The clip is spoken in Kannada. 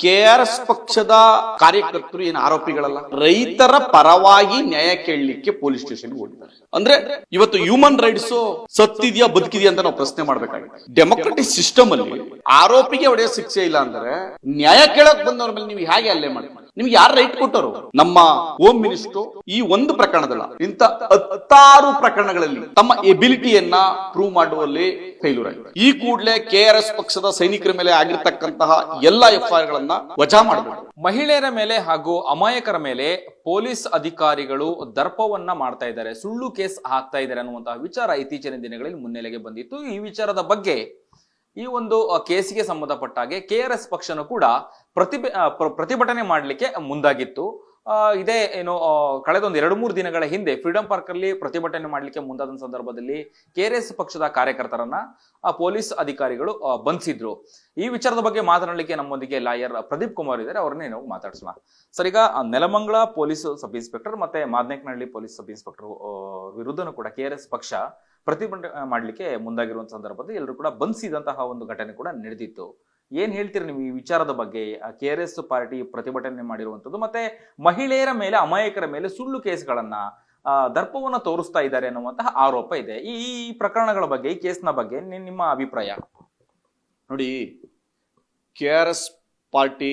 ಕೆಆರ್ಎಸ್ ಪಕ್ಷದ ಕಾರ್ಯಕರ್ತರು ಏನು ಆರೋಪಿಗಳಲ್ಲ, ರೈತರ ಪರವಾಗಿ ನ್ಯಾಯ ಕೇಳಲಿಕ್ಕೆ ಪೊಲೀಸ್ ಸ್ಟೇಷನ್ ಹೋಗಿದ್ದಾರೆ. ಅಂದ್ರೆ ಇವತ್ತು ಹ್ಯೂಮನ್ ರೈಟ್ಸ್ ಸತ್ತಿದ್ಯಾ ಬದುಕಿದ್ಯಾ ಅಂತ ನಾವು ಪ್ರಶ್ನೆ ಮಾಡ್ಬೇಕಾಗಿದೆ. ಡೆಮೊಕ್ರೆಟಿಕ್ ಸಿಸ್ಟಮ್ ಅಲ್ಲಿ ಆರೋಪಿಗೆ ಒಡೆಯ ಶಿಕ್ಷೆ ಇಲ್ಲ ಅಂದ್ರೆ ನ್ಯಾಯ ಕೇಳಕ್ ಬಂದವ್ರ ಮೇಲೆ ನೀವು ಹೇಗೆ ಹಲ್ಲೆ ಮಾಡ್ತೀರಿ? ನಿಮ್ಗೆ ಯಾರು ರೈಟ್ ಕೊಟ್ಟರು? ನಮ್ಮ ಹೋಮ್ ಮಿನಿಸ್ಟರ್ ಈ ಒಂದು ಪ್ರಕರಣದಲ್ಲ, ಇಂತ 16 ಪ್ರಕರಣಗಳಲ್ಲಿ ತಮ್ಮ ಎಬಿಲಿಟಿಯನ್ನ ಪ್ರೂವ್ ಮಾಡುವಲ್ಲಿ ಫೇಲ್ಯೂರ್ ಆಗಿದೆ. ಈ ಕೂಡಲೇ ಕೆಆರ್ಎಸ್ ಪಕ್ಷದ ಸೈನಿಕರ ಮೇಲೆ ಆಗಿರ್ತಕ್ಕಂತಹ ಎಲ್ಲಾ ಎಫ್ಐಆರ್ ಗಳನ್ನ ವಜಾ ಮಾಡಬೇಕು. ಮಹಿಳೆಯರ ಮೇಲೆ ಹಾಗೂ ಅಮಾಯಕರ ಮೇಲೆ ಪೊಲೀಸ್ ಅಧಿಕಾರಿಗಳು ದರ್ಪವನ್ನ ಮಾಡ್ತಾ ಇದ್ದಾರೆ, ಸುಳ್ಳು ಕೇಸ್ ಹಾಕ್ತಾ ಇದ್ದಾರೆ ಅನ್ನುವಂತಹ ವಿಚಾರ ಇತ್ತೀಚಿನ ದಿನಗಳಲ್ಲಿ ಮುನ್ನೆಲೆಗೆ ಬಂದಿತ್ತು. ಈ ವಿಚಾರದ ಬಗ್ಗೆ ಈ ಒಂದು ಕೇಸಿಗೆ ಸಂಬಂಧಪಟ್ಟ ಹಾಗೆ ಕೆಆರ್ಎಸ್ ಪಕ್ಷನು ಕೂಡ ಪ್ರತಿಭಟನೆ ಮಾಡಲಿಕ್ಕೆ ಮುಂದಾಗಿತ್ತು. ಇದೇ ಏನು ಕಳೆದ ಒಂದು 2-3 ದಿನಗಳ ಹಿಂದೆ ಫ್ರೀಡಂ ಪಾರ್ಕ್ ಅಲ್ಲಿ ಪ್ರತಿಭಟನೆ ಮಾಡಲಿಕ್ಕೆ ಮುಂದಾದ ಸಂದರ್ಭದಲ್ಲಿ ಕೆಆರ್ಎಸ್ ಪಕ್ಷದ ಕಾರ್ಯಕರ್ತರನ್ನ ಪೊಲೀಸ್ ಅಧಿಕಾರಿಗಳು ಬಂಧಿಸಿದ್ರು. ಈ ವಿಚಾರದ ಬಗ್ಗೆ ಮಾತನಾಡಲಿಕ್ಕೆ ನಮ್ಮೊಂದಿಗೆ ಲಾಯರ್ ಪ್ರದೀಪ್ ಕುಮಾರ್ ಇದ್ದಾರೆ, ಅವರನ್ನೇ ನಾವು ಮಾತಾಡ್ಸೋಣ. ಸರ್, ಈಗ ನೆಲಮಂಗಲ ಪೊಲೀಸ್ ಸಬ್ ಇನ್ಸ್ಪೆಕ್ಟರ್ ಮತ್ತೆ ಮಾದನೇಕನಹಳ್ಳಿ ಪೊಲೀಸ್ ಸಬ್ ಇನ್ಸ್ಪೆಕ್ಟರ್ ವಿರುದ್ಧನೂ ಕೂಡ ಕೆಆರ್ಎಸ್ ಪಕ್ಷ ಪ್ರತಿಭಟನೆ ಮಾಡಲಿಕ್ಕೆ ಮುಂದಾಗಿರುವಂತ ಸಂದರ್ಭದಲ್ಲಿ ಎಲ್ಲರೂ ಕೂಡ ಬಂಧಿಸಿದಂತಹ ಒಂದು ಘಟನೆ ಕೂಡ ನಡೆದಿತ್ತು. ಏನ್ ಹೇಳ್ತೀರಿ ನೀವು ಈ ವಿಚಾರದ ಬಗ್ಗೆ? ಕೆಆರ್ಎಸ್ ಪಾರ್ಟಿ ಪ್ರತಿಭಟನೆ ಮಾಡಿರುವಂತದ್ದು ಮತ್ತೆ ಮಹಿಳೆಯರ ಮೇಲೆ, ಅಮಾಯಕರ ಮೇಲೆ ಸುಳ್ಳು ಕೇಸ್ಗಳನ್ನ ದರ್ಪವನ್ನ ತೋರಿಸ್ತಾ ಇದ್ದಾರೆ ಅನ್ನುವಂತಹ ಆರೋಪ ಇದೆ. ಈ ಪ್ರಕರಣಗಳ ಬಗ್ಗೆ, ಈ ಕೇಸ್ನ ಬಗ್ಗೆ ನಿಮ್ಮ ಅಭಿಪ್ರಾಯ? ನೋಡಿ, ಕೆಆರ್ಎಸ್ ಪಾರ್ಟಿ